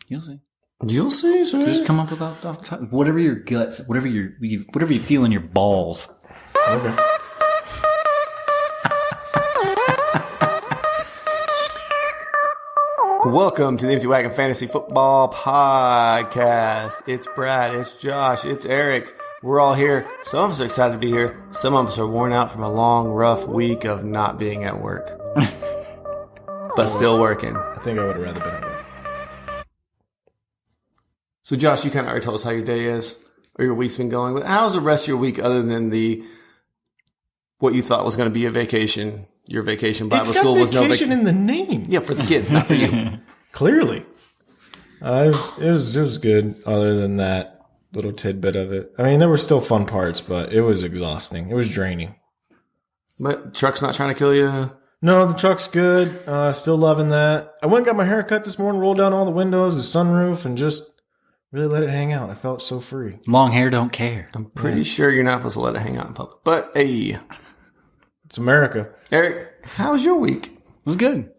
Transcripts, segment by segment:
You'll see. You'll see, sir. Just come up with whatever your guts, whatever you feel in your balls. Okay. Welcome to the Empty Wagon Fantasy Football Podcast. It's Brad, it's Josh, it's Eric. We're all here. Some of us are excited to be here. Some of us are worn out from a long, rough week of not being at work. But still working. I think I would have rather been at work. So Josh, you kind of already told us how your day is, or your week's been going. But how's the rest of your week other than what you thought was going to be a vacation? Your vacation Bible school was no vacation in the name. Yeah, for the kids, not for you. Clearly. It was good other than that little tidbit of it. I mean, there were still fun parts, but it was exhausting. It was draining. But truck's not trying to kill you? No, the truck's good. Still loving that. I went and got my hair cut this morning, rolled down all the windows, the sunroof, and just really let it hang out. I felt so free. Long hair don't care. I'm pretty sure you're not supposed to let it hang out in public. But, hey. It's America. Eric, how's your week? It was good.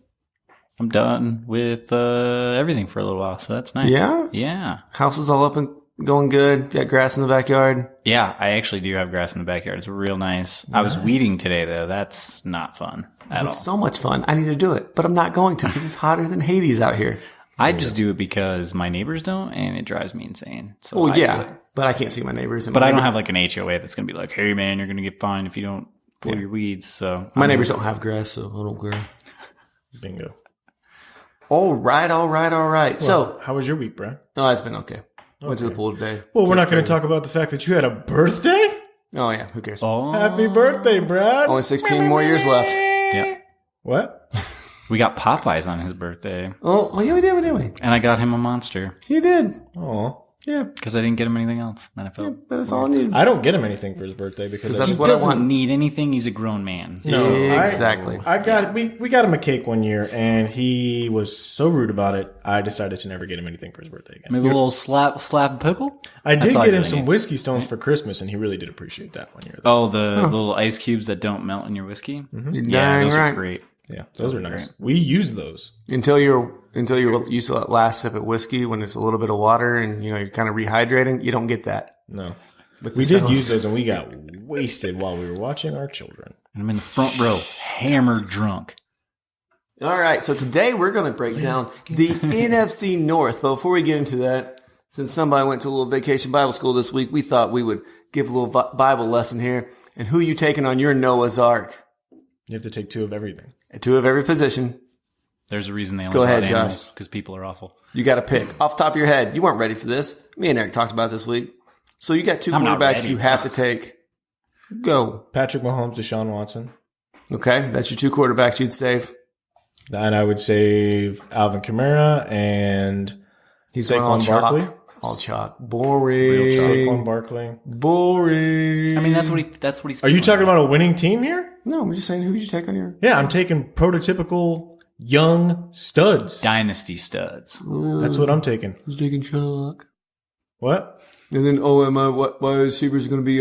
I'm done with everything for a little while, so that's nice. Yeah? Yeah. House is all up and going good. Got grass in the backyard. Yeah, I actually do have grass in the backyard. It's real nice. I was weeding today, though. That's not fun at all. It's so much fun. I need to do it, but I'm not going to because it's hotter than Hades out here. I just do it because my neighbors don't, and it drives me insane. So Well, I do yeah, it. but I can't see my neighbors. But I don't have like an HOA that's going to be like, hey, man, you're going to get fined if you don't pull your weeds. So My neighbors don't have grass, so I don't care. Bingo. All right. So, How was your week, Brad? oh, it's been okay. Went to the pool today. Well, we're not going to talk about the fact that you had a birthday? Oh, yeah. Who cares? Oh, Happy birthday, Brad. Only 16 more years left. yeah. What? We got Popeyes on his birthday, Oh, yeah, we did. and I got him a Monster You did. Oh. Yeah. because I didn't get him anything else. And I felt That's all I needed. I don't get him anything for his birthday because That's he what I doesn't want. need anything. He's a grown man. No, Exactly. I got we got him a cake one year, and he was so rude about it. I decided to never get him anything for his birthday again. Maybe a little slap and pickle. I did That's all get I him really some need. whiskey stones for Christmas, and he really did appreciate that one year. Though. Oh, the little ice cubes that don't melt in your whiskey. You're Yeah, dang those right. are great. Yeah, those are nice. We use those. Until you're used to that last sip of whiskey when it's a little bit of water and you're kind of rehydrating, you don't get that. No, With we the did stones. use those, and we got wasted while we were watching our children. And I'm in the front row, hammered drunk. All right, so today we're going to break down the NFC North. But before we get into that, since somebody went to a little vacation Bible school this week, we thought we would give a little Bible lesson here. And who you taking on your Noah's Ark? You have to take 2 of everything. 2 of every position. There's a reason they only Go ahead, brought animals, Josh. because people are awful. You got to pick. Off the top of your head, you weren't ready for this. Me and Eric talked about it this week. So you got 2 I'm not quarterbacks ready. you have to take. Go. Patrick Mahomes, Deshaun Watson, Okay, that's your 2 quarterbacks you'd save. and I would save Alvin Kamara and He's going all Saquon chalk. Barkley. All chalk. Boring. Saquon Barkley. Boring. I mean, that's what he's. Are you talking about a winning team here? No, I'm just saying who you take on your... Yeah, I'm taking prototypical young studs. Dynasty studs? That's what I'm taking. Who's taking chalk? What? And then, my receivers are going to be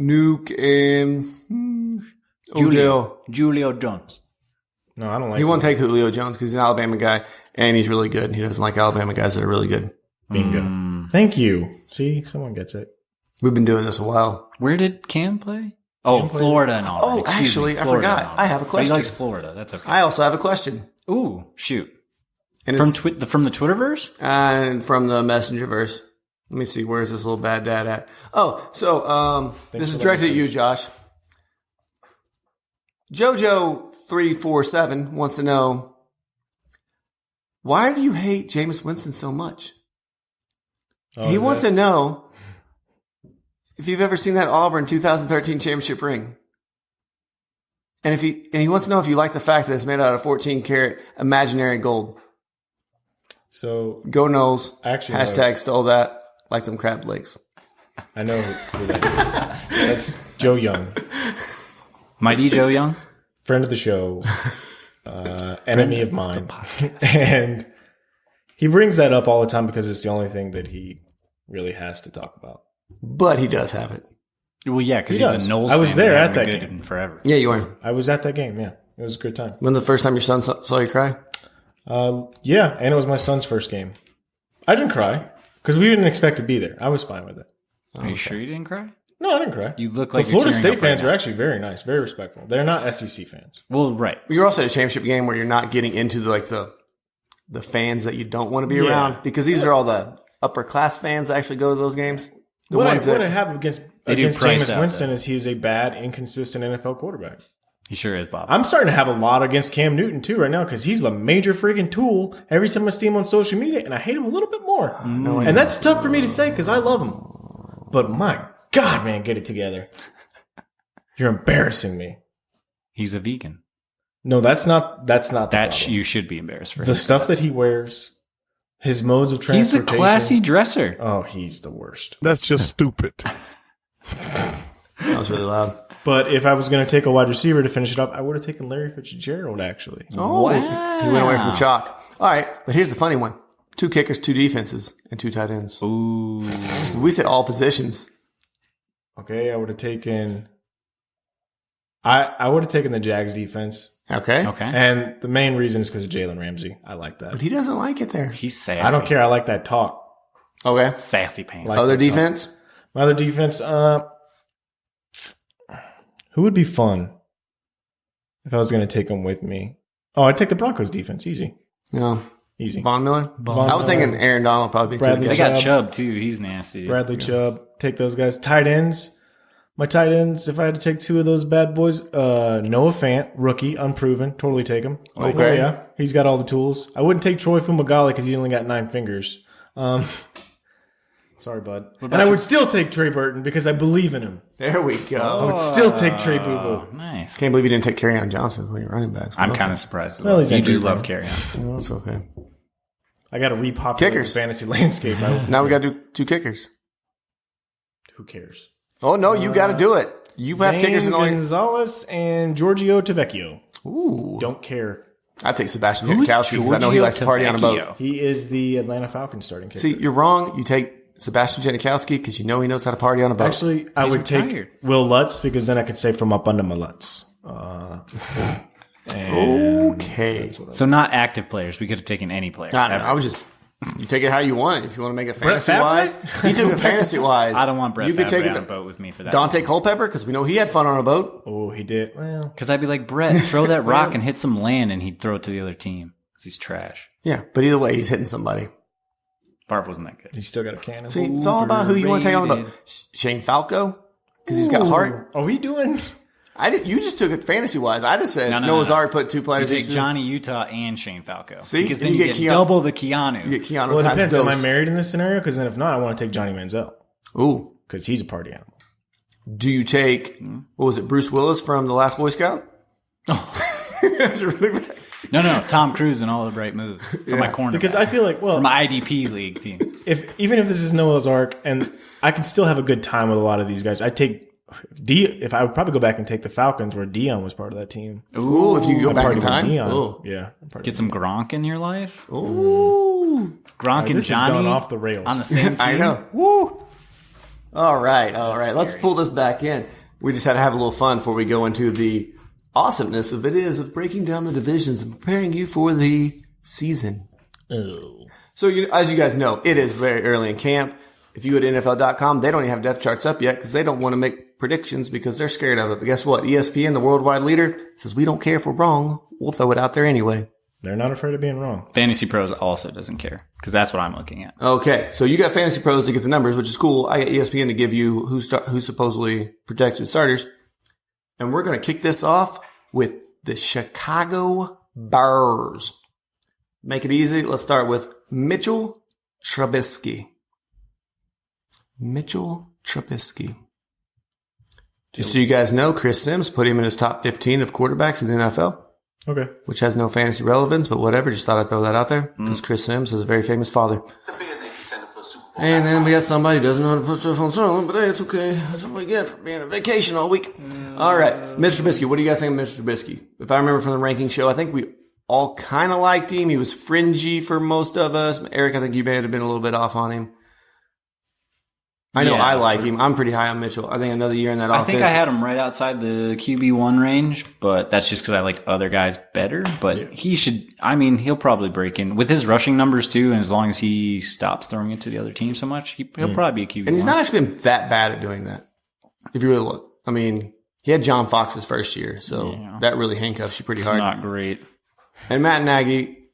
Nuke and Odell. Julio Jones. No, I don't like He won't it. take Julio Jones because he's an Alabama guy, and he's really good. He doesn't like Alabama guys that are really good. Bingo. Thank you. See, someone gets it. We've been doing this a while. Where did Cam play? Oh, Florida and all. Oh, actually, I forgot. I have a question. He likes Florida. That's okay. I also have a question. Ooh, shoot. And From it's from the Twitterverse? and from the Messengerverse. Let me see. Where's this little bad dad at? Oh, so this is directed at you, Josh. JoJo347 wants to know, why do you hate Jameis Winston so much? Oh, He is wants that- to know if you've ever seen that Auburn 2013 championship ring. And he wants to know if you like the fact that it's made out of 14 karat imaginary gold. So, Go Knowles. Actually, Hashtag stole that like them crab legs. I know who that is. That's Joe Young, Mighty Joe Young? friend of the show, enemy of mine. And he brings that up all the time because it's the only thing that he really has to talk about. But he does have it. Well, yeah, because He he's does. a Knowles I was fan. there They at haven't that been game. good in forever. Yeah, you are. I was at that game, yeah. It was a good time. When the first time your son saw you cry? Yeah, and it was my son's first game. I didn't cry because we didn't expect to be there. I was fine with it. Are you sure you didn't cry? No, I didn't cry. You look like the you're Florida tearing State up right fans now. were actually very nice, very respectful. They're not SEC fans. Well, right. You're also at a championship game where you're not getting into the fans that you don't want to be Yeah. around, because these are all the upper class fans that actually go to those games. The What ones I that have against do price Jameis out, Winston though. is he's a bad, inconsistent NFL quarterback. He sure is, Bob. I'm starting to have a lot against Cam Newton too right now because he's a major freaking tool. Every time I see him on social media, and I hate him a little bit more. And that's tough for me to say because I love him. But my God, man, get it together. You're embarrassing me. He's a vegan. No, that's not the That problem. you should be embarrassed for. The him. stuff that he wears, his modes of He's a transportation. classy dresser. Oh, he's the worst. That's just stupid. that was really loud. But if I was going to take a wide receiver to finish it up, I would have taken Larry Fitzgerald, actually. Oh, Wow. he went away from the chalk. All right, but here's the funny one: 2 kickers, 2 defenses, and 2 tight ends. Ooh. We said all positions. Okay, I would have taken... I would have taken the Jags defense. Okay. Okay. And the main reason is because of Jalen Ramsey. I like that. But he doesn't like it there. He's sassy. I don't care. I like that talk. Okay. Sassy pants. Like Other that talk. defense? My other defense, who would be fun if I was going to take them with me? Oh, I'd take the Broncos defense. Easy. No. Easy. Von Miller? Von I was Miller. thinking Aaron Donald probably. Bradley They Could got Chubb. Chubb too. He's nasty. Bradley Chubb. Take those guys. Tight ends. My tight ends, if I had to take 2 of those bad boys, Noah Fant, rookie, unproven. Totally take him. Okay. Oh, yeah. He's got all the tools. I wouldn't take Troy Fumagalli because he only got 9 fingers. Sorry, bud. And I would still take Trey Burton because I believe in him. There we I go. would still take Trey Boo Oh, Boo. nice. Can't believe you didn't take Kerryon Johnson when you're running backs. I'm kind of surprised. As Well, well. he's You injured, do love though. carry on. No, it's okay. I got to repopulate Kickers. the fantasy landscape. Now we got to do 2 kickers. Who cares? Oh, no, you got to do it. You have kickers in all your... Gonzalez and Giorgio Tavecchio. Ooh. Don't care. I'd take Sebastian Who's Janikowski because I know he Giorgio likes to party on a boat. Tavecchio? He is the Atlanta Falcons starting kicker. See, you're wrong. You take Sebastian Janikowski because you know he knows how to party on a boat. Actually, I would retired. take Will Lutz because then I could say from up under my Lutz. And Okay. So not active players. We could have taken any player. I don't know. ever. I was just... You take it how you want. If you want to make it Brett fantasy-wise. You took it fantasy-wise. I don't want Brett You could take Favre it on a to boat with me for that. Dante Culpepper because we know he had fun on a boat. Oh, he did. Well, Because I'd be like, Brett, throw that rock and hit some land, and he'd throw it to the other team because he's trash. Yeah, but either way, he's hitting somebody. Favre wasn't that good. he's still got a cannon. See, it's all about who you want to take on the boat. Overrated. Shane Falco because he's got heart. Are we doing? You just took it fantasy-wise. I just said No, Noah's no. Ark put 2 You players. take Johnny Utah and Shane Falco. See? Because And then you you get get Keanu- double the Keanu. You get Keanu Well, it times depends. Am I dose. married in this scenario? Because then if not, I want to take Johnny Manziel Ooh. because he's a party animal. Do you take, what was it, Bruce Willis from The Last Boy Scout? That's really bad. No, Tom Cruise and all the right moves for my corner. Because I feel like, well, for my IDP league team. even if this is Noah's Ark, and I can still have a good time with a lot of these guys, I take if I would probably go back and take the Falcons where Dion was part of that team. Ooh, if you go back in Partied with time. Dion. Ooh. Yeah. Get some Gronk in your life. Ooh. Gronk and This is Johnny going off the rails. on the same team. I know. Woo! All right. Let's scary. pull this back in. We just had to have a little fun before we go into the awesomeness of of breaking down the divisions and preparing you for the season. Oh. So, as you guys know, it is very early in camp. If you go to NFL.com, they don't even have depth charts up yet because they don't want to make predictions because they're scared of it. But guess what? ESPN, the worldwide leader, says we don't care if we're wrong. We'll throw it out there anyway. They're not afraid of being wrong. Fantasy Pros also doesn't care because that's what I'm looking at. Okay, so you got Fantasy Pros to get the numbers, which is cool. I got ESPN to give you who's supposedly projected starters. And we're going to kick this off with the Chicago Bears. Make it easy. Let's start with Mitchell Trubisky. Mitchell Trubisky. Just so you guys know, Chris Sims put him in his top 15 of quarterbacks in the NFL, Okay. which has no fantasy relevance, but whatever. Just thought I'd throw that out there because Chris Sims is a very famous father. And then we got somebody who doesn't know how to put stuff on silent, but hey, it's okay. That's what we get for being on vacation all week. All right. Mr. Trubisky, what do you guys think of Mr. Trubisky? If I remember from the ranking show, I think we all kind of liked him. He was fringy for most of us. Eric, I think you may have been a little bit off on him. I know Yeah, I like him. I'm pretty high on Mitchell. I think another year in that offense. I think I had him right outside the QB1 range, but that's just because I liked other guys better. But he should, he'll probably break in. With his rushing numbers, too, and as long as he stops throwing it to the other team so much, he'll probably be a QB1. And he's not actually been that bad at doing that, if you really look. I mean, he had John Fox's first year, so that really handcuffs you pretty hard. Not great. And Matt Nagy,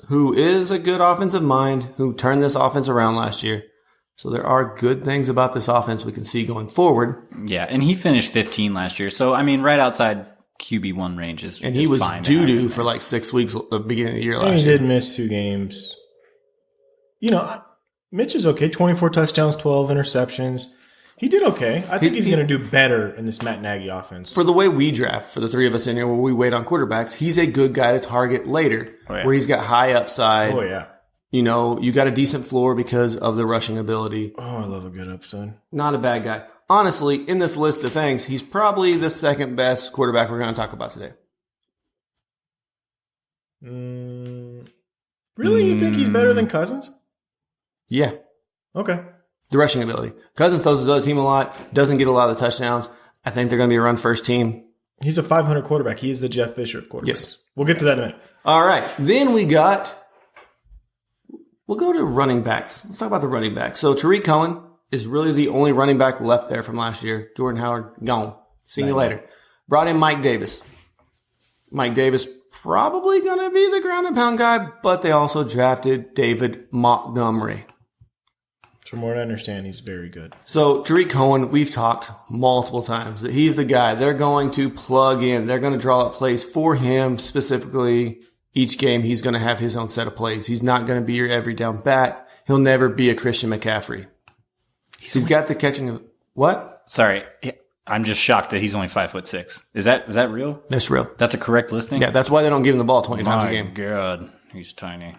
who is a good offensive mind, who turned this offense around last year. So there are good things about this offense we can see going forward. Yeah, and he finished 15 last year. So, right outside QB1 range is And he was fine doo-doo for like 6 weeks at the beginning of the year last He year. did miss 2 games. Mitch is okay. 24 touchdowns, 12 interceptions. He did okay. I think he's going to do better in this Matt Nagy offense. For the way we draft, for the three of us in here, where we wait on quarterbacks, he's a good guy to target later, where he's got high upside. Oh, yeah. You got a decent floor because of the rushing ability. Oh, I love a good upside. Not a bad guy. Honestly, in this list of things, he's probably the second best quarterback we're going to talk about today. Really? You think he's better than Cousins? Yeah. Okay. The rushing ability. Cousins throws his other team a lot, doesn't get a lot of the touchdowns. I think they're going to be a run-first team. He's a 500 quarterback. He is the Jeff Fisher of quarterbacks. Yes. We'll get to that in a minute. All right. Then we'll go to running backs. Let's talk about the running backs. So Tariq Cohen is really the only running back left there from last year. Jordan Howard, gone. See you later. Brought in Mike Davis. Mike Davis probably going to be the ground and pound guy, but they also drafted David Montgomery. From what I understand, he's very good. So Tariq Cohen, we've talked multiple times that he's the guy. They're going to plug in. They're going to draw up plays for him specifically. Each game, he's going to have his own set of plays. He's not going to be your every down back. He'll never be a Christian McCaffrey. He's got the catching. What? Sorry. I'm just shocked that he's only 5'6". Is that real? That's real. That's a correct listing? Yeah, that's why they don't give him the ball 20 times a game. My God, he's tiny.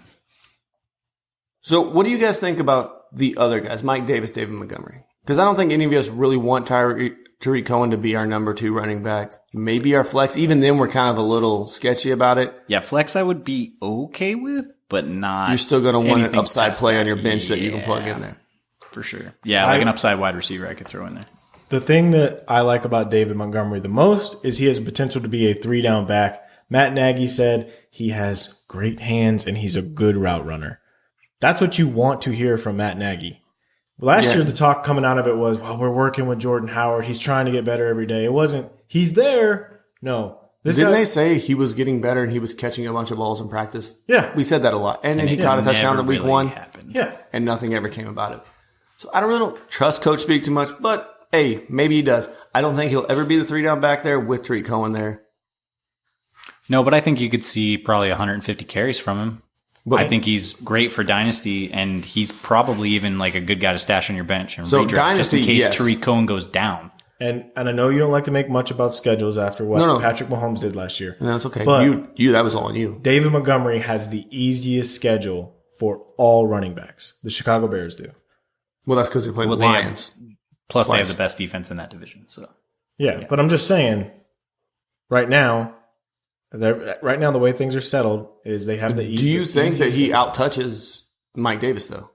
So what do you guys think about the other guys, Mike Davis, David Montgomery? Because I don't think any of us really want Tariq Cohen to be our number 2 running back. Maybe our flex. Even then, we're kind of a little sketchy about it. Yeah, flex I would be okay with, but not. You're still going to want an anything upside past play that. on your bench that you can plug in there. For sure. Yeah, like an upside wide receiver I could throw in there. The thing that I like about David Montgomery the most is he has potential to be a 3-down back. Matt Nagy said he has great hands and he's a good route runner. That's what you want to hear from Matt Nagy. Last year, the talk coming out of it was, well, we're working with Jordan Howard. He's trying to get better every day. It wasn't, he's there. No. Didn't they say he was getting better and he was catching a bunch of balls in practice? Yeah. We said that a lot. And then he caught a touchdown in week 1. Yeah. And nothing ever came about it. So I don't trust Coach Speak too much, but hey, maybe he does. I don't think he'll ever be the 3-down back there with Tariq Cohen there. No, but I think you could see probably 150 carries from him. But I think he's great for Dynasty, and he's probably even like a good guy to stash on your bench and redraft Dynasty, just in case yes. Tariq Cohen goes down. And I know you don't like to make much about schedules after what Patrick Mahomes did last year. No, that's okay. But you that was all on you. David Montgomery has the easiest schedule for all running backs. The Chicago Bears do. Well, that's because they play the Lions. Plus, they have the best defense in that division. So yeah, but I'm just saying, right now, the way things are settled is they have the easiest. Do you think that he outtouches Mike Davis, though?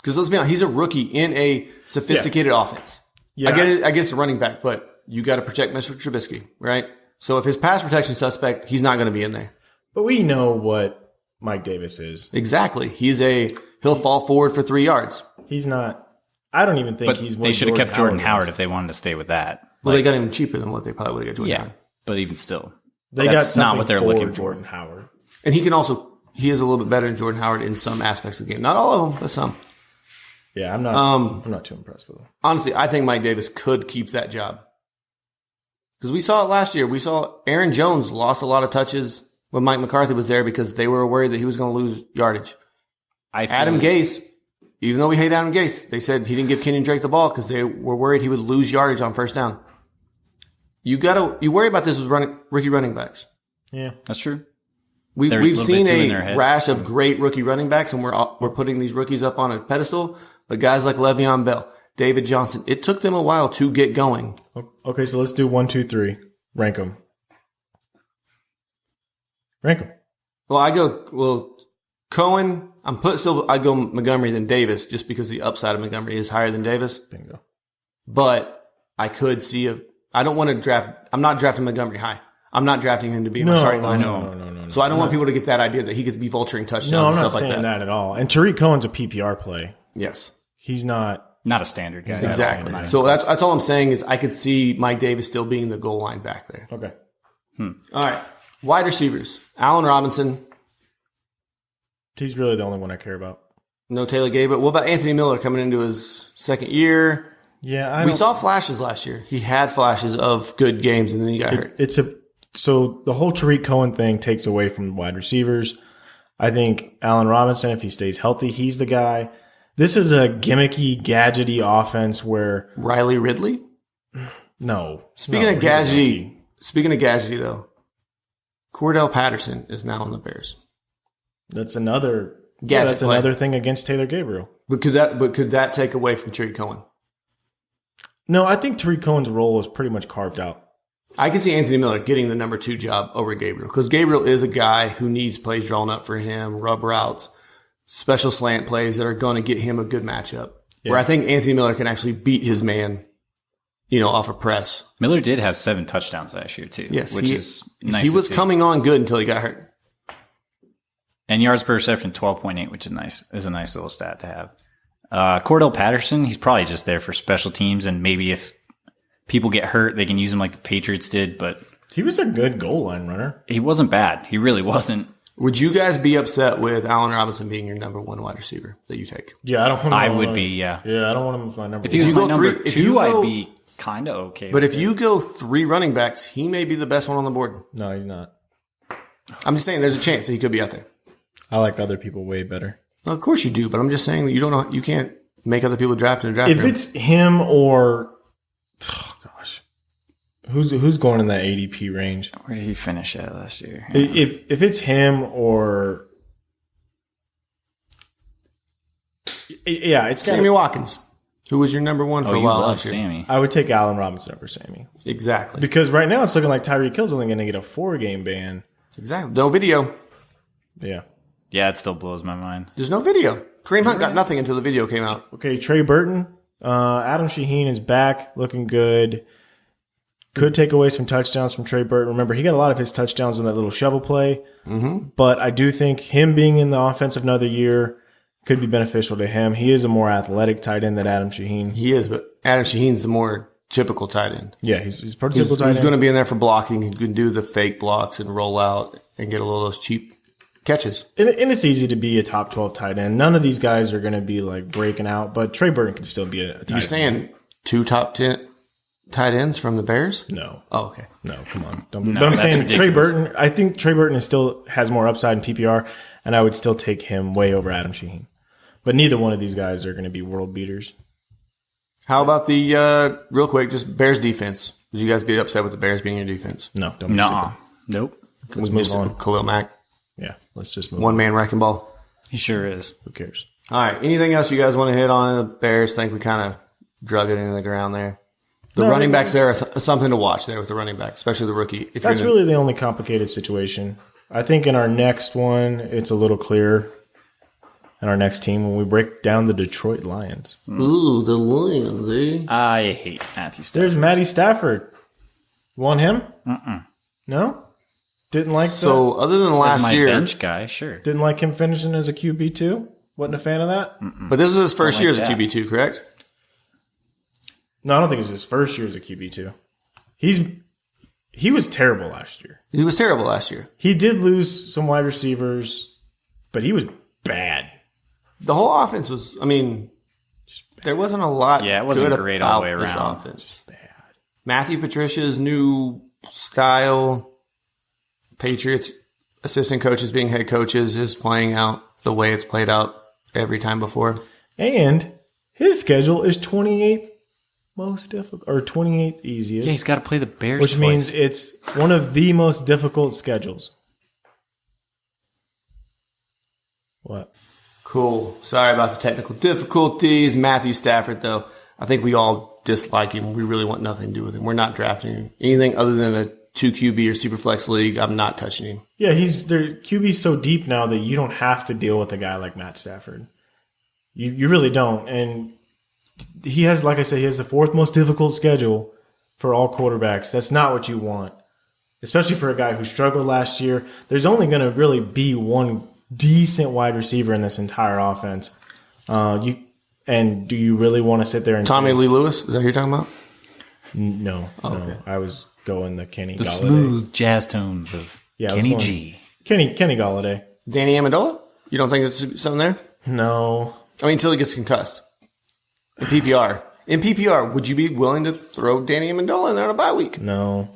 Because let's be honest, he's a rookie in a sophisticated offense. Yeah. I get it's a running back, but you got to protect Mr. Trubisky, right? So if his pass protection suspect, he's not going to be in there. But we know what Mike Davis is. Exactly. He'll fall forward for 3 yards. He's not. I don't even think he's. They should have kept Jordan Howard if they wanted to stay with that. Well, they got him cheaper than what they probably would have got Jordan Howard. But even still, that's not what they're looking for. Jordan Howard. And he is a little bit better than Jordan Howard in some aspects of the game. Not all of them, but some. Yeah, I'm not too impressed with him. Honestly, I think Mike Davis could keep that job. Because we saw it last year. We saw Aaron Jones lost a lot of touches when Mike McCarthy was there because they were worried that he was going to lose yardage. Adam Gase, even though we hate Adam Gase, they said he didn't give Kenyon Drake the ball because they were worried he would lose yardage on first down. You worry about this with rookie running backs. Yeah, that's true. We've seen a rash of great rookie running backs, and we're putting these rookies up on a pedestal. But guys like Le'Veon Bell, David Johnson, it took them a while to get going. Okay, so let's do 1, 2, 3. Rank them. Rank them. Well, Cohen. I'd go Montgomery than Davis just because the upside of Montgomery is higher than Davis. Bingo. But I could see I don't want to draft. I'm not drafting Montgomery high. I'm not drafting him to be my starting lineup. No. So I don't want people to get that idea that he could be vulturing touchdowns No, I'm and not stuff like saying that. that at all. And Tariq Cohen's a PPR play. Yes. He's not. Not a standard guy. Exactly. So that's all I'm saying is I could see Mike Davis still being the goal line back there. Okay. All right. Wide receivers. Allen Robinson. He's really the only one I care about. No Taylor Gabriel. What about Anthony Miller coming into his second year? Yeah, we saw flashes last year. He had flashes of good games, and then he got hurt. So the whole Tariq Cohen thing takes away from wide receivers. I think Allen Robinson, if he stays healthy, he's the guy. This is a gimmicky, gadgety offense where Riley Ridley? no. Speaking of gadgety though, Cordell Patterson is now on the Bears. That's another gadget that's play. Another thing against Taylor Gabriel. But could that take away from Tariq Cohen? No, I think Tariq Cohen's role is pretty much carved out. I can see Anthony Miller getting the number 2 job over Gabriel because Gabriel is a guy who needs plays drawn up for him, rub routes, special slant plays that are going to get him a good matchup. Yeah. Where I think Anthony Miller can actually beat his man, off a press. Miller did have 7 touchdowns last year too. Yes, which is nice. He was coming on good until he got hurt. And yards per reception, 12.8, which is a nice little stat to have. Cordell Patterson, he's probably just there for special teams, and maybe if people get hurt, they can use him like the Patriots did. But he was a good goal line runner. He wasn't bad. He really wasn't. Would you guys be upset with Allen Robinson being your number 1 wide receiver that you take? Yeah, I don't want him. I would be, yeah. Yeah, I don't want him as my number 1. If he was my number 2, I'd be kind of okay. But if you go 3 running backs, he may be the best one on the board. No, he's not. I'm just saying there's a chance that he could be out there. I like other people way better. Well, of course you do, but I'm just saying that you can't make other people draft in a draft If room. it's him or who's going in that ADP range? Where did he finish at last year? If it's him or it's Sammy Watkins, who was your number 1 for a while last year. Sammy. I would take Allen Robinson over Sammy. Exactly. Because right now it's looking like Tyreek Hill's only going to get a 4-game ban. Exactly. No video. Yeah. Yeah, it still blows my mind. There's no video. Kareem Hunt got nothing until the video came out. Okay, Trey Burton. Adam Shaheen is back, looking good. Could take away some touchdowns from Trey Burton. Remember, he got a lot of his touchdowns in that little shovel play. Mm-hmm. But I do think him being in the offense another year could be beneficial to him. He is a more athletic tight end than Adam Shaheen. He is, but Adam Shaheen's the more typical tight end. Yeah, he's pretty typical tight end. He's going to be in there for blocking. He can do the fake blocks and roll out and get a little of those cheap catches. And it's easy to be a top 12 tight end. None of these guys are going to be like breaking out, but Trey Burton can still be a tight end. You're saying 2 top 10 tight ends from the Bears? No. Oh, okay. No, come on. But I'm saying ridiculous. Trey Burton, I think Trey Burton still has more upside in PPR, and I would still take him way over Adam Shaheen. But neither one of these guys are going to be world beaters. How about the, real quick, just Bears defense? Would you guys be upset with the Bears being your defense? No, don't be stupid. Nope. Let's move on. Khalil Mack. Yeah, let's just move on. One-man wrecking ball. He sure is. Who cares? All right. Anything else you guys want to hit on? The Bears think we kind of drug it into the ground there. The running backs there are something to watch there with the running back, especially the rookie. That's really the only complicated situation. I think in our next one, it's a little clearer. In our next team, when we break down the Detroit Lions. Ooh, the Lions, eh? I hate Matthew Stafford. There's Matty Stafford. Want him? No? Didn't like So, other than last year. Bench guy, sure. Didn't like him finishing as a QB2? Wasn't a fan of that? But this is his first year as a QB2, correct? No, I don't think it's his first year as a QB2. He was terrible last year. He was terrible last year. He did lose some wide receivers, but he was bad. The whole offense was, there wasn't a lot. Yeah, it wasn't good great all the way about this around. offense. Just bad. Matthew Patricia's new style, Patriots assistant coaches being head coaches, is playing out the way it's played out every time before. And his schedule is 28th most difficult, or 28th easiest. Yeah, he's got to play the Bears which twice. means it's one of the most difficult schedules. What? Cool. Sorry about the technical difficulties. Matthew Stafford, though, I think we all dislike him. We really want nothing to do with him. We're not drafting anything other than a 2 QB or super flex league, I'm not touching him. Yeah, their QB's so deep now that you don't have to deal with a guy like Matt Stafford. You really don't. And he has, like I said, he has the 4th most difficult schedule for all quarterbacks. That's not what you want, especially for a guy who struggled last year. There's only going to really be one decent wide receiver in this entire offense. And do you really want to sit there and Tommy Lee Lewis? Is that who you're talking about? No. Okay. No. I was going the Kenny The Galladay. smooth jazz tones of Kenny G. Kenny Galladay. Danny Amendola? You don't think there's something there? No. I mean, until he gets concussed. In PPR. In PPR, would you be willing to throw Danny Amendola in there on a bye week? No.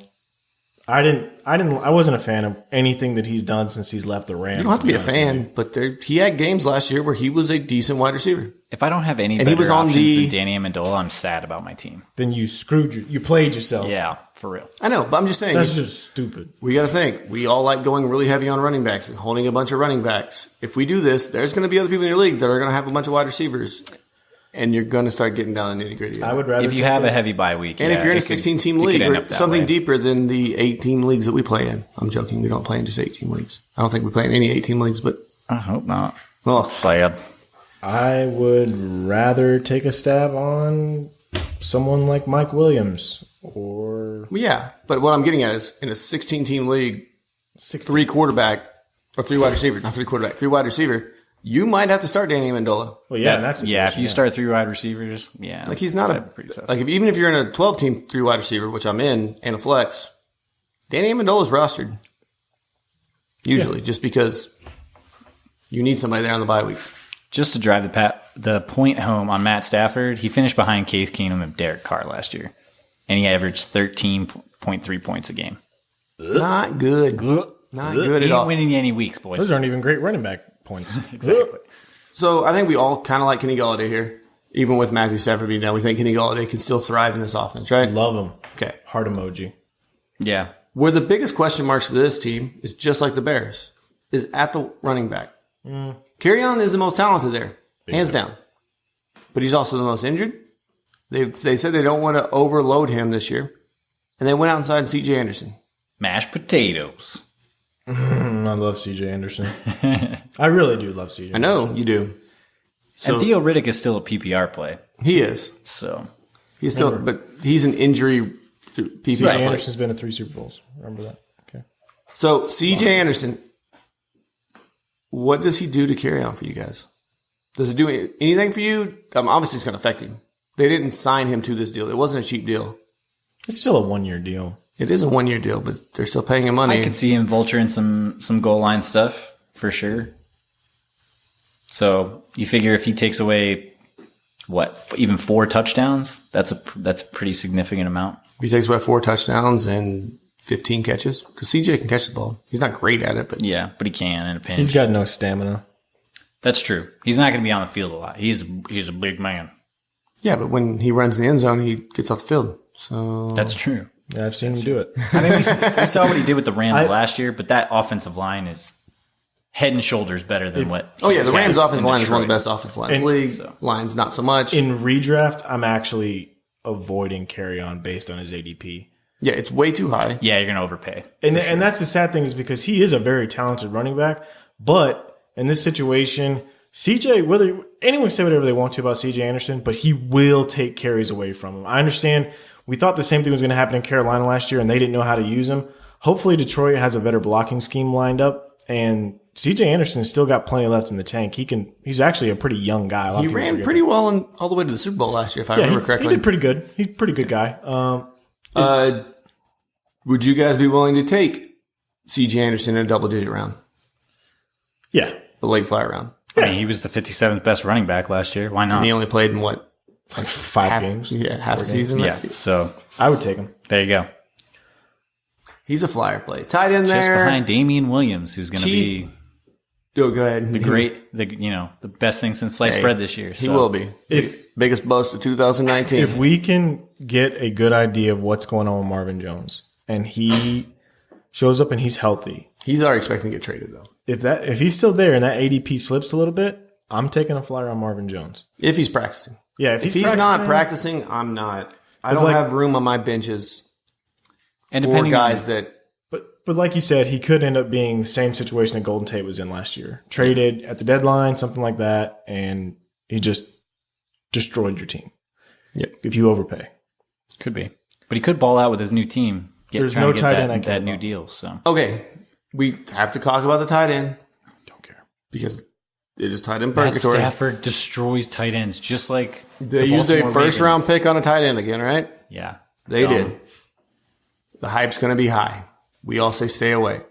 I wasn't a fan of anything that he's done since he's left the Rams. You don't have to be a fan, but he had games last year where he was a decent wide receiver. If I don't have any better options than Danny Amendola, I'm sad about my team. Then you you played yourself. Yeah, for real. I know, but I'm just saying. That's just stupid. We got to think. We all like going really heavy on running backs and holding a bunch of running backs. If we do this, there's going to be other people in your league that are going to have a bunch of wide receivers, and you're going to start getting down the nitty gritty. I would rather if you have a heavy bye week, and if you're in a 16-team league or something deeper than the 8-team leagues that we play in. I'm joking. We don't play in just 8-team leagues. I don't think we play in any 8-team leagues, but I hope not. Well, sad. I would rather take a stab on someone like Mike Williams or... Yeah, but what I'm getting at is in a 16-team league, 3 quarterback, or 3 wide receiver, not 3 quarterback, 3 wide receiver, you might have to start Danny Amendola. Well, yeah, if you start 3 wide receivers, yeah. Like he's not pretty tough. Like even if you're in a 12-team 3 wide receiver, which I'm in, and a flex, Danny Amendola's rostered. Usually, just because you need somebody there on the bye weeks. Just to drive the point home on Matt Stafford, he finished behind Case Keenum and Derek Carr last year, and he averaged 13.3 points a game. Not good. Not good at all. He ain't winning any weeks, boys. Those aren't even great running back points. Exactly. So I think we all kind of like Kenny Galladay here. Even with Matthew Stafford being down, we think Kenny Galladay can still thrive in this offense, right? Love him. Okay. Heart emoji. Yeah. Where the biggest question marks for this team is just like the Bears, is at the running back. Kerryon is the most talented there, hands down. But he's also the most injured. They said they don't want to overload him this year. And they went outside C.J. Anderson. Mashed potatoes. I love C.J. Anderson. I really do love C.J. I know you do. So, and Theo Riddick is still a PPR play. He is. So he's still, but he's an injury to PPR C.J. play. Anderson's been to 3 Super Bowls. Remember that? Okay. So C.J. Anderson, what does he do to carry on for you guys? Does it do anything for you? Obviously, it's going to affect him. They didn't sign him to this deal. It wasn't a cheap deal. It's still a 1-year deal. It is a 1-year deal, but they're still paying him money. I could see him vulturing some goal line stuff for sure. So you figure if he takes away even 4 touchdowns, that's a pretty significant amount. If he takes away 4 touchdowns and 15 catches, because CJ can catch the ball. He's not great at it, but yeah, but he can in a pinch. He's got no stamina. That's true. He's not going to be on the field a lot. He's a big man. Yeah, but when he runs in the end zone, he gets off the field. So that's true. Yeah, I've seen him do it. I mean, we saw what he did with the Rams last year, but that offensive line is head and shoulders better than what. Oh yeah, the Rams' offensive line is one of the best offensive lines in the league. So. Lines not so much. In redraft, I'm actually avoiding Kerryon based on his ADP. Yeah, it's way too high. Yeah, you're going to overpay. And that's the sad thing is because he is a very talented running back, but in this situation, CJ, whether anyone say whatever they want to about CJ Anderson, but he will take carries away from him. I understand we thought the same thing was going to happen in Carolina last year and they didn't know how to use him. Hopefully Detroit has a better blocking scheme lined up and CJ Anderson's still got plenty left in the tank. He's actually a pretty young guy. He ran pretty well all the way to the Super Bowl last year, if I remember correctly. He did pretty good. He's a pretty good guy. Would you guys be willing to take CJ Anderson in a double-digit round? Yeah. The late flyer round. I mean, he was the 57th best running back last year. Why not? And he only played in what? Like 5 games? Yeah, half a season. Yeah, so I would take him. There you go. He's a flyer play. Tight end there. Just behind Damian Williams, who's going to be go ahead. the best thing since sliced bread this year. So. He will be. Biggest bust of 2019. If we can get a good idea of what's going on with Marvin Jones and he shows up and he's healthy. He's already expecting to get traded though. If he's still there and that ADP slips a little bit, I'm taking a flyer on Marvin Jones. If he's practicing. Yeah, if he's not practicing, I'm not. I don't have room on my benches And four depending guys on, that But like you said, he could end up being the same situation that Golden Tate was in last year. Traded at the deadline, something like that, and he just destroyed your team. Yep. If you overpay. could be. But he could ball out with his new team. There's trying no to get tight end I care that new about. deal. So okay, we have to talk about the tight end Don't care. because it is tight end Matt purgatory. Stafford destroys tight ends just like They the used a Baltimore first round Ravens. pick on a tight end again, right? Yeah, They Dumb. did. The hype's going to be high. We all say stay away.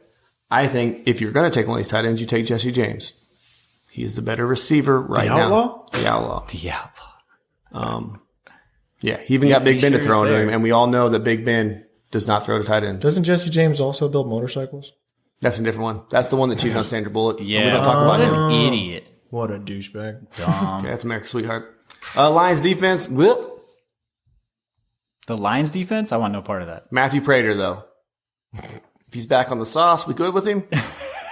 I think if you're going to take one of these tight ends, you take Jesse James. He's the better receiver right now. Outlaw? The outlaw. The outlaw. Yeah, he even got Big he Ben to sure is throw to there. him, and we all know that Big Ben does not throw to tight ends. Doesn't Jesse James also build motorcycles? That's a different one. That's the one that cheated on Sandra Bullock. Yeah, We don't talk about him. What an idiot. What a douchebag. Dumb. Okay, that's America's sweetheart. Lions defense. Whoop. The Lions defense, I want no part of that. Matthew Prater, though. If he's back on the sauce, we good with him?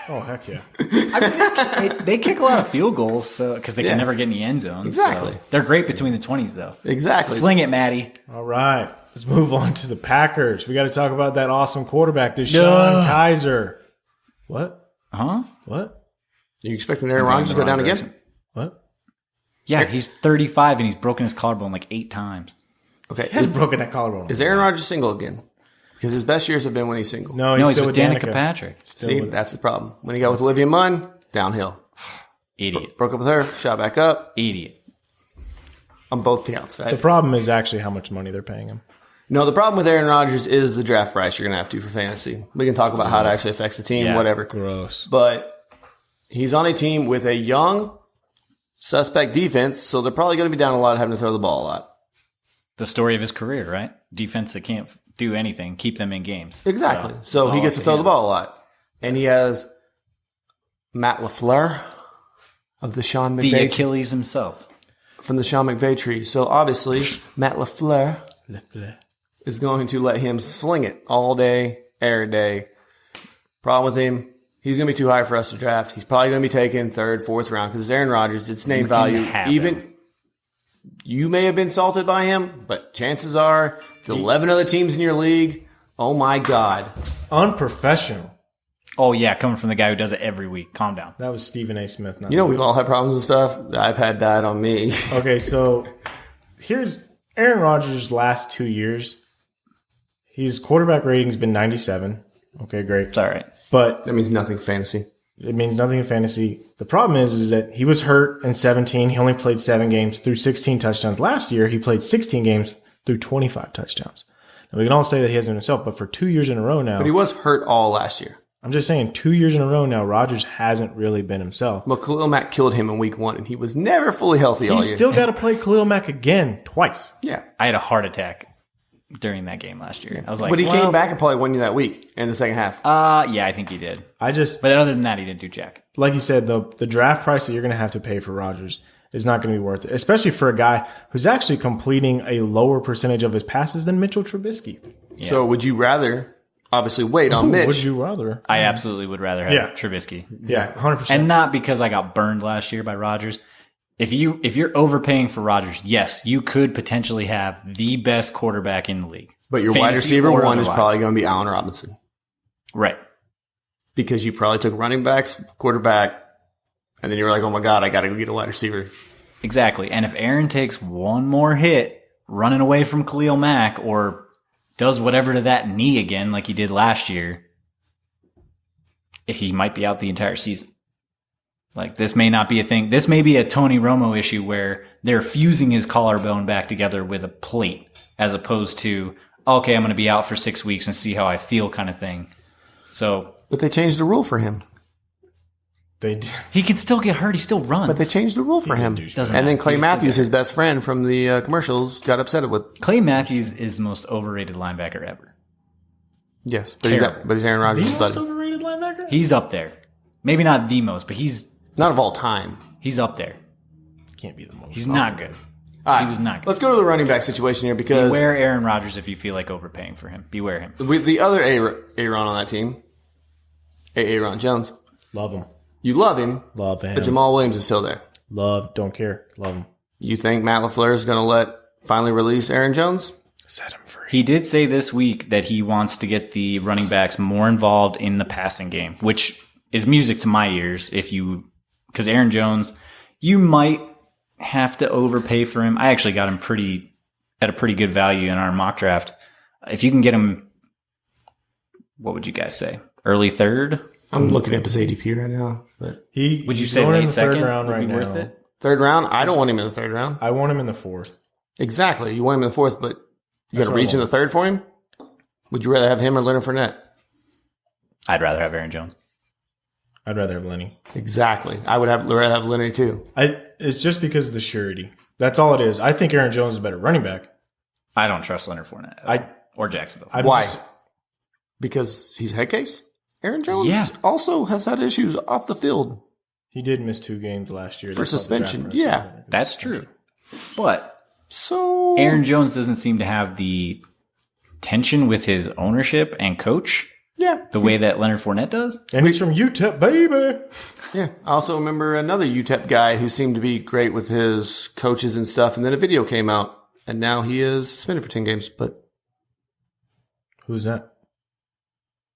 Oh, heck yeah. I mean, they kick a lot of field goals because they Yeah. can never get in the end zone. Exactly. So they're great between the 20s, though. Exactly. Sling it, Maddie. All right. Let's move on to the Packers. We got to talk about that awesome quarterback, Deshaun Kaiser. What? Huh? What? You expecting Aaron Rodgers to go down again? What? Yeah, he's 35 and he's broken his collarbone like 8 times. Okay. He's broken that collarbone. Is Aaron Rodgers single again? Because his best years have been when he's single. No, No, he's still with with Danica Danica. Patrick. See, that's the problem. When he got with Olivia Munn, downhill. Idiot. Broke up with her, shot back up Idiot. on both counts, right? The problem is actually how much money they're paying him. No, the problem with Aaron Rodgers is the draft price you're going to have to for fantasy. We can talk about how it actually affects the team, Yeah. whatever. Gross. But he's on a team with a young, suspect defense, so they're probably going to be down a lot, having to throw the ball a lot. The story of his career, right? Defense that can't do anything, keep them in games. Exactly. So it's he all gets up to throw him. the ball a lot. And he has Matt LaFleur of the Sean The McVay Achilles himself. from the Sean McVay tree. So obviously, Matt LaFleur is going to let him sling it all day, every day. Problem with him, he's going to be too high for us to draft. He's probably going to be taken third, fourth round because Aaron Rodgers, it's name You can value. have Even him. you may have been salted by him, but chances are the 11 other teams in your league, oh my God. Unprofessional. Oh, yeah, coming from the guy who does it every week. Calm down. That was Stephen A. Smith. Not You know, we've all had problems and stuff. The iPad died on me. Okay, so here's Aaron Rodgers' last 2 years. His quarterback rating's been 97. Okay, great. It's all right. But That means nothing fantasy. it means nothing in fantasy. The problem is that he was hurt in 17. He only played 7 games through 16 touchdowns. Last year, he played 16 games through 25 touchdowns. Now, we can all say that he hasn't himself, but for 2 years in a row now, But he was hurt all last year. I'm just saying 2 years in a row now, Rodgers hasn't really been himself. Well, Khalil Mack killed him in week 1, and he was never fully healthy all He's year. still got to play Khalil Mack again twice. Yeah. I had a heart attack during that game last year. I was like, But he well, came back and probably won you that week in the second half. yeah, I think he did. But other than that, he didn't do jack. like you said, the draft price that you're going to have to pay for Rodgers is not going to be worth it, especially for a guy who's actually completing a lower percentage of his passes than Mitchell Trubisky. So would you rather obviously wait on Mitch? Would you rather? I absolutely would rather have Yeah. Trubisky. Yeah, 100%. And not because I got burned last year by Rodgers. If you're overpaying for Rodgers, yes, you could potentially have the best quarterback in the league. But your wide Fantasy receiver or one is otherwise. probably going to be Allen Robinson Right. because you probably took running backs, quarterback, and then you were like, oh my God, I got to go get a wide receiver. Exactly. And if Aaron takes one more hit running away from Khalil Mack or does whatever to that knee again like he did last year, he might be out the entire season. Like, this may not be a thing. This may be a Tony Romo issue where they're fusing his collarbone back together with a plate as opposed to, okay, I'm going to be out for 6 weeks and see how I feel kind of thing. So But they changed the rule for him. he can still get hurt. He still runs. But they changed the rule for him. Doesn't And then matter. Clay He's still Matthews, there. his best friend from the commercials, got upset with. Clay Matthews is the most overrated linebacker ever. Yes, but Terrible. he's Aaron the Rodgers' most buddy. overrated linebacker? He's up there. Maybe not the most, but he's Not of all time. up there. Can't be the most. He's not good. All right, He was not good. Let's go to the running back situation here because Beware Aaron Rodgers if you feel like overpaying for him. Beware him. with the other Aaron on that team, Aaron Jones, Love him. you love him, Love him. but Jamal Williams is still there. Love. Don't care. Love him. You think Matt LaFleur is going to finally release Aaron Jones? Set him free. He did say this week that he wants to get the running backs more involved in the passing game, which is music to my ears. Because Aaron Jones, you might have to overpay for him. I actually got him at a pretty good value in our mock draft. If you can get him, what would you guys say? Early third? I'm looking up his ADP right now. But would you say late in the second? Third round Would right be now. worth it? Third round? I don't want him in the third round. I want him in the fourth. Exactly. You want him in the fourth, but you got to reach in the third for him? Would you rather have him or Leonard Fournette? I'd rather have Aaron Jones. I'd rather have Lenny. Exactly. I would rather have Lenny too. It's just because of the surety. That's all it is. I think Aaron Jones is a better running back. I don't trust Leonard Fournette or Jacksonville. Why? Because he's head case? Aaron Jones also has had issues off the field. He did miss 2 games last year. For suspension, yeah. That's true. But so Aaron Jones doesn't seem to have the tension with his ownership and coach the way that Leonard Fournette does. And he's from UTEP, baby. Yeah. I also remember another UTEP guy who seemed to be great with his coaches and stuff, and then a video came out, and now he is suspended for 10 games. But who's that?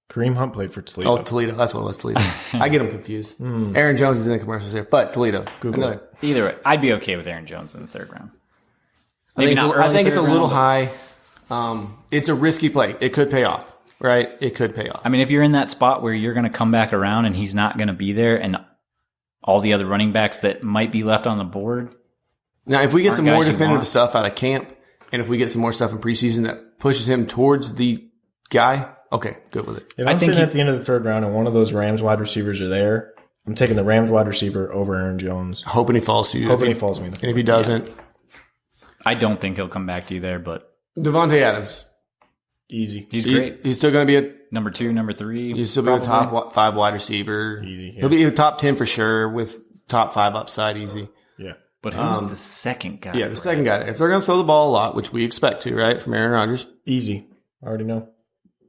Kareem Hunt played for Toledo. Oh, Toledo. That's what it was, Toledo. I get him confused. Aaron Jones is in the commercials here, but Toledo. Google it. Either way, I'd be okay with Aaron Jones in the third round. I think it's a little high. It's a risky play. It could pay off, right? It could pay off. I mean, if you're in that spot where you're going to come back around and he's not going to be there and all the other running backs that might be left on the board. Now, if we get some more guys you definitive want. stuff out of camp, and if we get some more stuff in preseason that pushes him towards the guy, okay, good with it. If I'm sitting at the end of the third round and one of those Rams wide receivers are there, I'm taking the Rams wide receiver over Aaron Jones. Hoping he falls to you. Hoping he falls to me. And if he doesn't, I don't think he'll come back to you there, but Devontae Adams. Easy. he's great. He's still going to be Number 2, number 3. he'll still be a top 5 wide receiver. Easy, yeah. He'll be a top 10 for sure with top 5 upside easy. Yeah. But who's the second guy? Yeah, the second guy there. If they're going to throw the ball a lot, which we expect to, right, from Aaron Rodgers, Easy. I already know.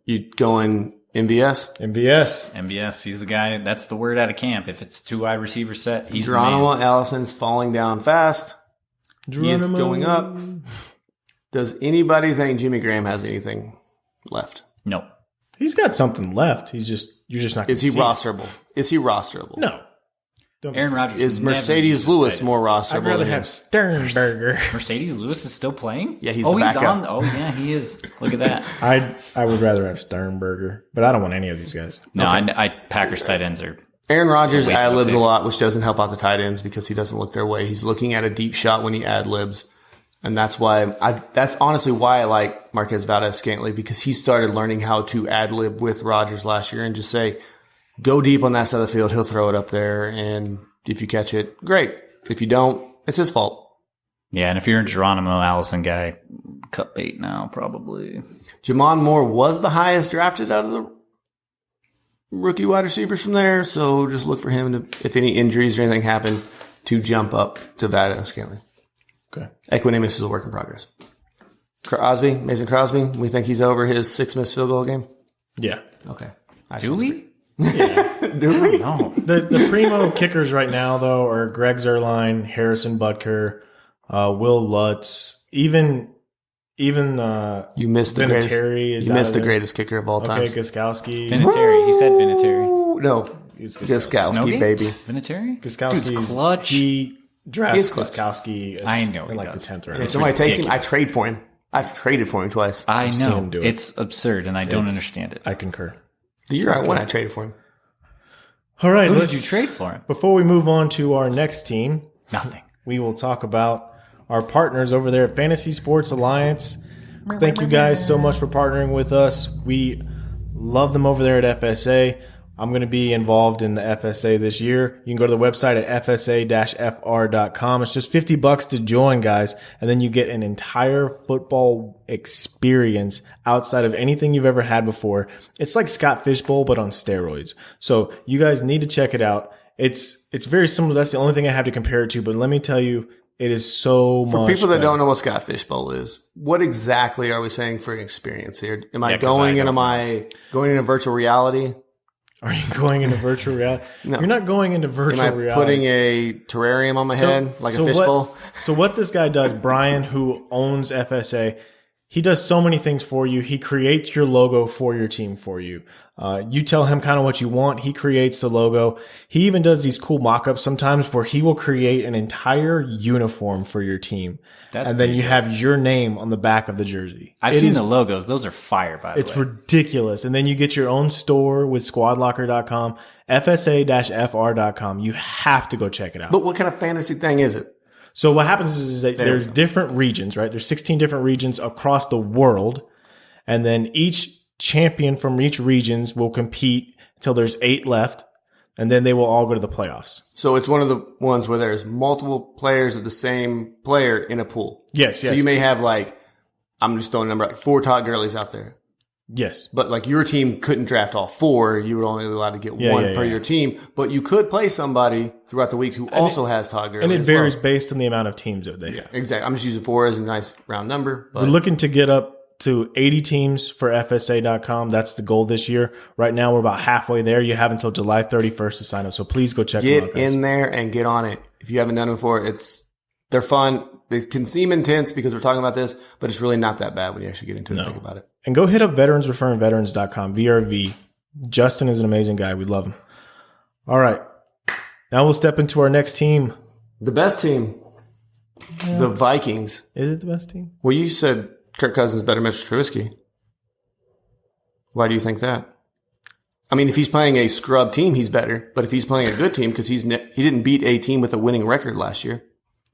you going MVS? MVS, he's the guy. That's the word out of camp. If it's 2 wide receiver set, he's the Geronimo man. Allison's falling down fast. He is going up. Does anybody think Jimmy Graham has anything left? No. He's got something left. You're just not going to Is he see it. rosterable? Is he rosterable? No. Don't Aaron Rodgers Is never Mercedes uses Lewis tight end. more rosterable? I'd rather than have him? Sternberger. Mercedes Lewis is still playing? Yeah, he's he's the backup. on. Oh, yeah, he is. Look at that. I would rather have Sternberger, but I don't want any of these guys. No, I Packers tight ends are. Aaron Rodgers waste of a ad-libs a pick. lot, which doesn't help out the tight ends because he doesn't look their way. He's looking at a deep shot when he ad-libs. And that's why that's honestly why I like Marquez Valdez-Scantling, because he started learning how to ad-lib with Rodgers last year and just say, go deep on that side of the field. He'll throw it up there. And if you catch it, great. If you don't, it's his fault. Yeah, and if you're a Geronimo Allison guy, cut bait now, probably. Jamon Moore was the highest drafted out of the rookie wide receivers from there. So just look for him to, if any injuries or anything happen, to jump up to Valdez-Scantling. Okay. Equanimus is a work in progress. Mason Crosby, we think he's over his 6 missed field goal game? Yeah. Okay. Do we? Do we? No. The primo kickers right now, though, are Greg Zuerlein, Harrison Butker, Will Lutz, even You missed the greatest. Vinatieri is You missed out the of it. greatest kicker of all time. Okay, Guskowski. Vinatieri. He said Vinatieri. No, Guskowski. Guskowski, Snowden? baby. Vinatieri? Guskowski's Dude's clutch. He He drafts is clutch. Guskowski I know he in like does. the 10th If round. somebody takes him, I trade for him. I've traded for him twice. I seen know. him do it. It's absurd, and I don't understand it. I concur. The year I won, I traded for him. All right, Who did let's- you trade for him? Before we move on to our next team, Nothing. we will talk about our partners over there at Fantasy Sports Alliance. Thank you guys so much for partnering with us. We love them over there at FSA. I'm going to be involved in the FSA this year. You can go to the website at fsa-fr.com. It's just $50 to join, guys, and then you get an entire football experience outside of anything you've ever had before. It's like Scott Fishbowl, but on steroids. So you guys need to check it out. It's very similar. That's the only thing I have to compare it to, but let me tell you, it is so For much people that better. don't know what Scott Fishbowl is, what exactly are we saying for an experience here? Am I 'cause going I and don't am I going into virtual reality? Are you going into virtual reality? No. You're not going into Am virtual I reality. putting a terrarium on my head like a fishbowl? So what this guy does, Brian, who owns FSA, He does so many things for you. He creates your logo for your team for you. You tell him kind of what you want. He creates the logo. He even does these cool mock-ups sometimes where he will create an entire uniform for your team. And then you have your name on the back of the jersey. I've seen the logos. Those are fire, by the way. It's ridiculous. And then you get your own store with squadlocker.com, fsa-fr.com. You have to go check it out. But what kind of fantasy thing is it? So what happens is that there's different regions, right? There's 16 different regions across the world. And then each champion from each regions will compete until there's 8 left. And then they will all go to the playoffs. So it's one of the ones where there's multiple players of the same player in a pool. Yes, yes. So you may have I'm just throwing a number, 4 Todd Gurley's out there. Yes. But your team couldn't draft all 4. You were only allowed to get one per your team. But you could play somebody throughout the week who also has Todd Gurley. And it varies based on the amount of teams that they have. Exactly. I'm just using 4 as a nice round number. But we're looking to get up to 80 teams for FSA.com. That's the goal this year. Right now, we're about halfway there. You have until July 31st to sign up. So please go check them out. Get in there and get on it. If you haven't done it before, they're fun. They can seem intense because we're talking about this, but it's really not that bad when you actually get into it and think about it. And go hit up veteransreferringveterans.com, VRV. Justin is an amazing guy. We love him. All right. Now we'll step into our next team. The best team, the Vikings. Is it the best team? Well, you said Kirk Cousins better Mr. Trubisky. Why do you think that? I mean, if he's playing a scrub team, he's better. But if he's playing a good team, because he didn't beat a team with a winning record last year.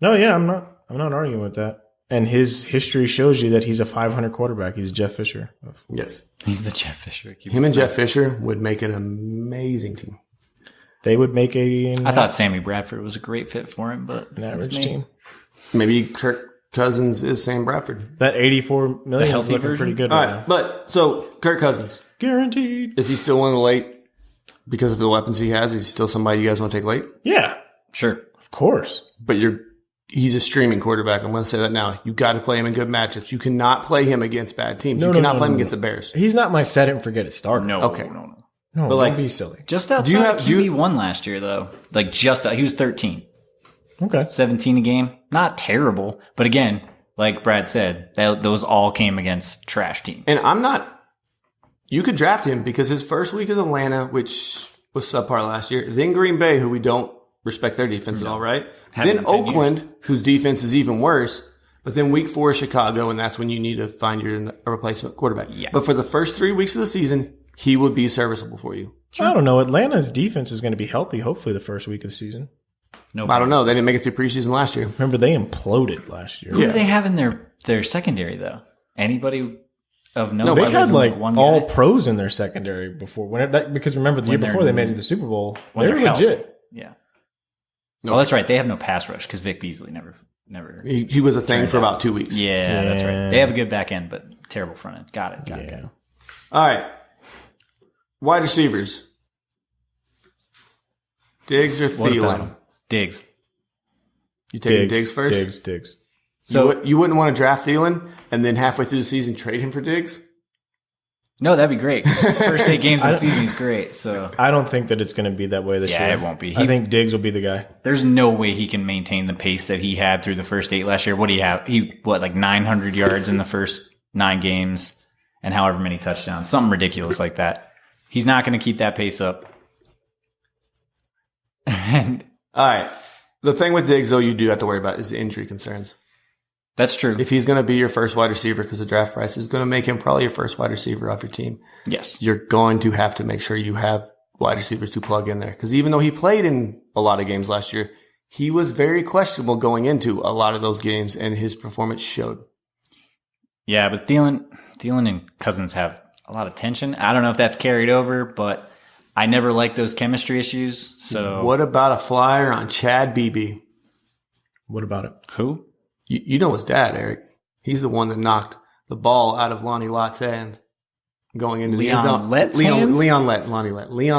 No, yeah, I'm not arguing with that. And his history shows you that he's a 500 quarterback. He's Jeff Fisher. Yes. He's the Jeff Fisher. Him and Jeff Fisher would make an amazing team. They would make I thought Sammy Bradford was a great fit for him, but an average team. Maybe Kirk Cousins is Sam Bradford. That $84 million is looking version? pretty good All right right, now. but so Kirk Cousins. Guaranteed. Is he still one of the late because of the weapons he has? Is he still somebody you guys want to take late? Yeah. Sure. Of course. But he's a streaming quarterback. I'm going to say that now. You got to play him in good matchups. You cannot play him against bad teams. You cannot play him against the Bears. He's not my set it and forget it starter. No. Okay. No, But don't be silly. Just outside QB1 last year, though. He was 13. Okay. 17 a game. Not terrible. But again, like Brad said, those all came against trash teams. And you could draft him because his first week is Atlanta, which was subpar last year. Then Green Bay, who we don't respect their defense at all, right? Then Oakland, whose defense is even worse. But then week 4 is Chicago, and that's when you need to find a replacement quarterback. Yeah. But for the first 3 weeks of the season, he would be serviceable for you. Sure. I don't know. Atlanta's defense is going to be healthy, hopefully, the first week of the season. I don't know. They didn't make it through preseason last year. Remember, they imploded last year. Who do they have in their secondary, though? Anybody of note? No, they had all pros in their secondary before. Because remember, the year before they made it to the Super Bowl, they were legit. Yeah. No, that's right. They have no pass rush because Vic Beasley never. He was a thing for about 2 weeks. Yeah, that's right. They have a good back end, but terrible front end. Got it. All right. Wide receivers. Diggs or Thielen? Diggs. You taking Diggs first? Diggs. So you wouldn't want to draft Thielen and then halfway through the season trade him for Diggs? No, that'd be great. First 8 games of the season is great. So I don't think that it's going to be that way this year. Yeah, it won't be. I think Diggs will be the guy. There's no way he can maintain the pace that he had through the first 8 last year. What do you have? 900 yards in the first 9 games and however many touchdowns. Something ridiculous like that. He's not going to keep that pace up. All right. The thing with Diggs, though, you do have to worry about is the injury concerns. That's true. If he's going to be your first wide receiver because the draft price is going to make him probably your first wide receiver off your team. Yes. You're going to have to make sure you have wide receivers to plug in there. Because even though he played in a lot of games last year, he was very questionable going into a lot of those games, and his performance showed. Yeah, but Thielen and Cousins have a lot of tension. I don't know if that's carried over, but I never liked those chemistry issues. So what about a flyer on Chad Beebe? What about it? Who? You know his dad, Eric. He's the one that knocked the ball out of Lonnie Lott's hand going into the end zone. Leon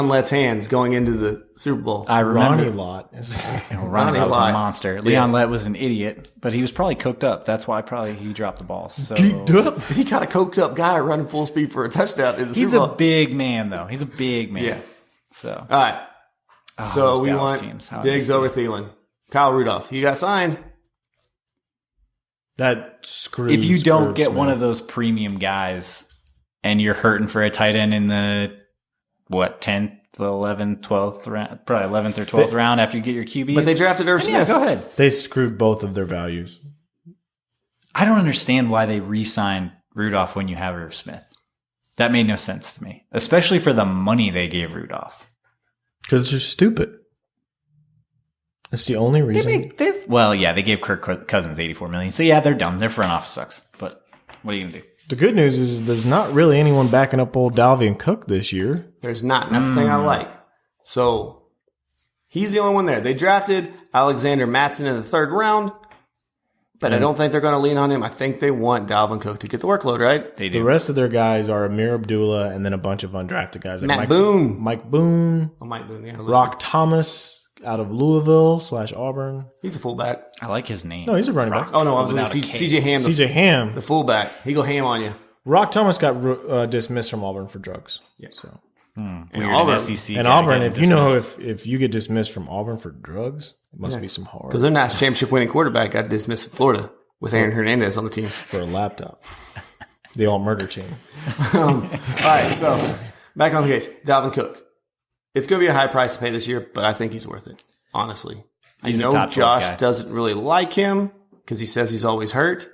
Lett's hands going into the Super Bowl. I remember. Ronnie Lott. Ronnie Lott was a monster. Leon Lett was an idiot, but he was probably coked up. That's why he dropped the ball. So geeked up. He got a coked up guy running full speed for a touchdown in the Super Bowl. He's a big man, though. He's a big man. Yeah. So all right. So we want Diggs over Thielen. Kyle Rudolph. He got signed. That screws. If you don't get Smith. one of those premium guys and you're hurting for a tight end in the, 10th, 11th, 12th round, probably 11th or 12th round after you get your QB. But they drafted Irv Smith. Yeah, go ahead. They screwed both of their values. I don't understand why they re-signed Rudolph when you have Irv Smith. That made no sense to me, especially for the money they gave Rudolph. Because they're stupid. That's the only reason. They gave Kirk Cousins $84 million. So yeah, they're dumb. Their front office sucks. But what are you gonna do? The good news is there's not really anyone backing up old Dalvin Cook this year. There's not. And that's the thing I like. So he's the only one there. They drafted Alexander Mattson in the 3rd round, but I don't think they're going to lean on him. I think they want Dalvin Cook to get the workload, right? They do. The rest of their guys are Amir Abdullah and then a bunch of undrafted guys. Like Mike Boone. Mike Boone. Oh, Mike Boone, yeah. Rock Thomas out of Louisville/Auburn. He's a fullback. I like his name. No, he's a running back. Oh, no, I was Without a looking K. CJ Ham. CJ Ham. The fullback. He go ham on you. Rock Thomas got dismissed from Auburn for drugs. Yeah. So. And Weird, Auburn. SEC And guy Auburn, getting if you know dismissed. if you get dismissed from Auburn for drugs, it must be some hard Because their national championship winning quarterback got dismissed in Florida with Aaron Hernandez on the team. for a laptop. The all murder team. All right, so back on the case. Dalvin Cook. It's going to be a high price to pay this year, but I think he's worth it, honestly. He's I a know top 12 Josh guy. doesn't really like him because he says he's always hurt.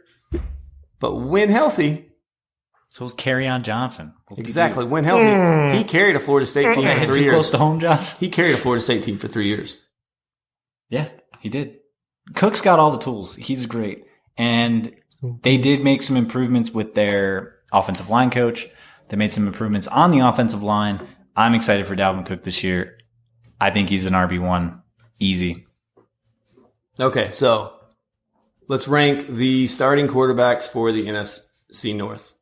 But when healthy, So was Kerryon Johnson. exactly, when healthy, he carried a Florida State team for Hit 3 too close years. to home, Josh. He carried a Florida State team for 3 years. Yeah, he did. Cook's got all the tools. He's great. And they did make some improvements with their offensive line coach. They made some improvements on the offensive line. I'm excited for Dalvin Cook this year. I think he's an RB1. Easy. Okay, so let's rank the starting quarterbacks for the NFC North.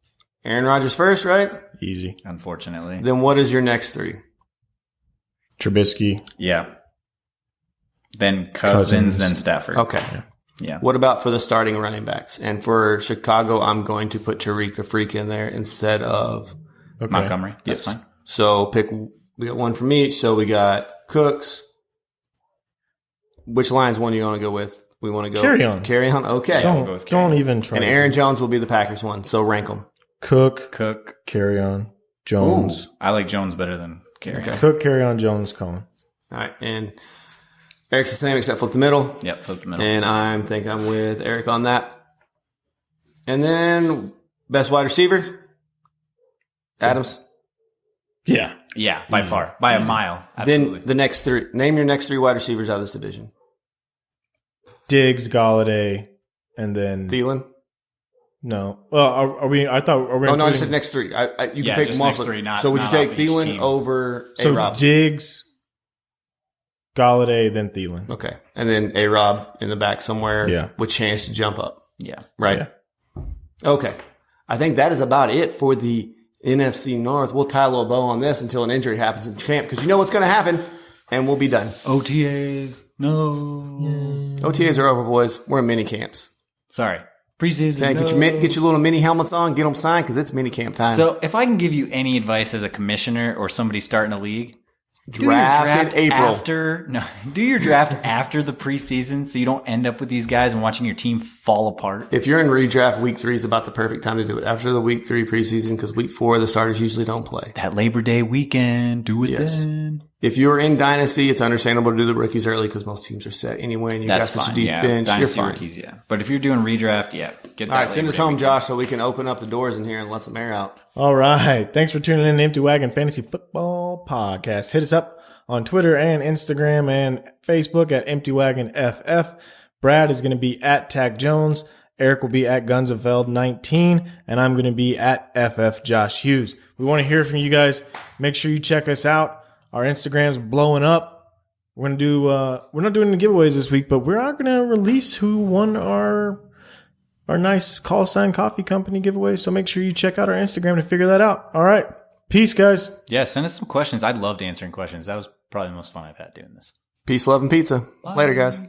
Aaron Rodgers first, right? Easy. Unfortunately. Then what is your next 3? Trubisky. Yeah. Then Cousins, then Stafford. Okay. Yeah. What about for the starting running backs? And for Chicago, I'm going to put Tariq the Freak in there instead of Okay. Montgomery. That's fine. So we got one from each. So we got Cooks. Which line's one you want to go with? We want to go Carry on. Carry on. Okay. Don't, go with don't even try. And Aaron Jones will be the Packers one. So rank them. Cook, Cook. carry on, Jones. Ooh, I like Jones better than Kerry. Okay. Cook, carry on, Jones, Cohen. All right. And Eric's the same except flip the middle. Yep, flip the middle. And I'm with Eric on that. And then best wide receiver, Adams. Yeah. Yeah, by far. By a mile. Absolutely. Then the next 3. Name your next 3 wide receivers out of this division. Diggs, Galladay, and then Thielen. no. Well, are we? I thought. Are we Oh no, I just including- said next 3. You Yeah, can take just them off. next 3, not- so would you not take off each Thielen team. over So A-Rob? Diggs, Galladay, then Thielen. Okay. And then A-Rob in the back somewhere Yeah. with chance to jump up. Yeah. Right? Yeah. Okay. I think that is about it for the NFC North. We'll tie a little bow on this until an injury happens in camp because you know what's going to happen, and we'll be done. OTAs. No. OTAs are over, boys. We're in mini camps. Sorry. Preseason. Okay, no. get your little mini helmets on, get them signed because it's mini camp time. So if I can give you any advice as a commissioner or somebody starting a league, Draft in April. Do your draft after the preseason so you don't end up with these guys and watching your team fall apart. If you're in redraft, week 3 is about the perfect time to do it. After the week 3 preseason, because week 4, the starters usually don't play. That Labor Day weekend, do it Yes. then. If you're in Dynasty, it's understandable to do the rookies early because most teams are set anyway, and you That's got such fine. a deep Yeah, bench. You're Dynasty fine. rookies, yeah. But if you're doing redraft, yeah, get that. All right, send Labor us Day home, weekend. Josh, so we can open up the doors in here and let some air out. All right. Thanks for tuning in to Empty Wagon Fantasy Football Podcast. Hit us up on Twitter and Instagram and Facebook at Empty Wagon FF. Brad is going to be at Tack Jones. Eric will be at Gunsofeld 19, and I'm going to be at FF Josh Hughes. We want to hear from you guys. Make sure you check us out. Our Instagram's blowing up. We're going to do, we're not doing the giveaways this week, but we are going to release who won our nice call sign coffee company giveaway. So make sure you check out our Instagram to figure that out. All right. Peace, guys. Yeah, send us some questions. I loved answering questions. That was probably the most fun I've had doing this. Peace, love, and pizza. Later, guys.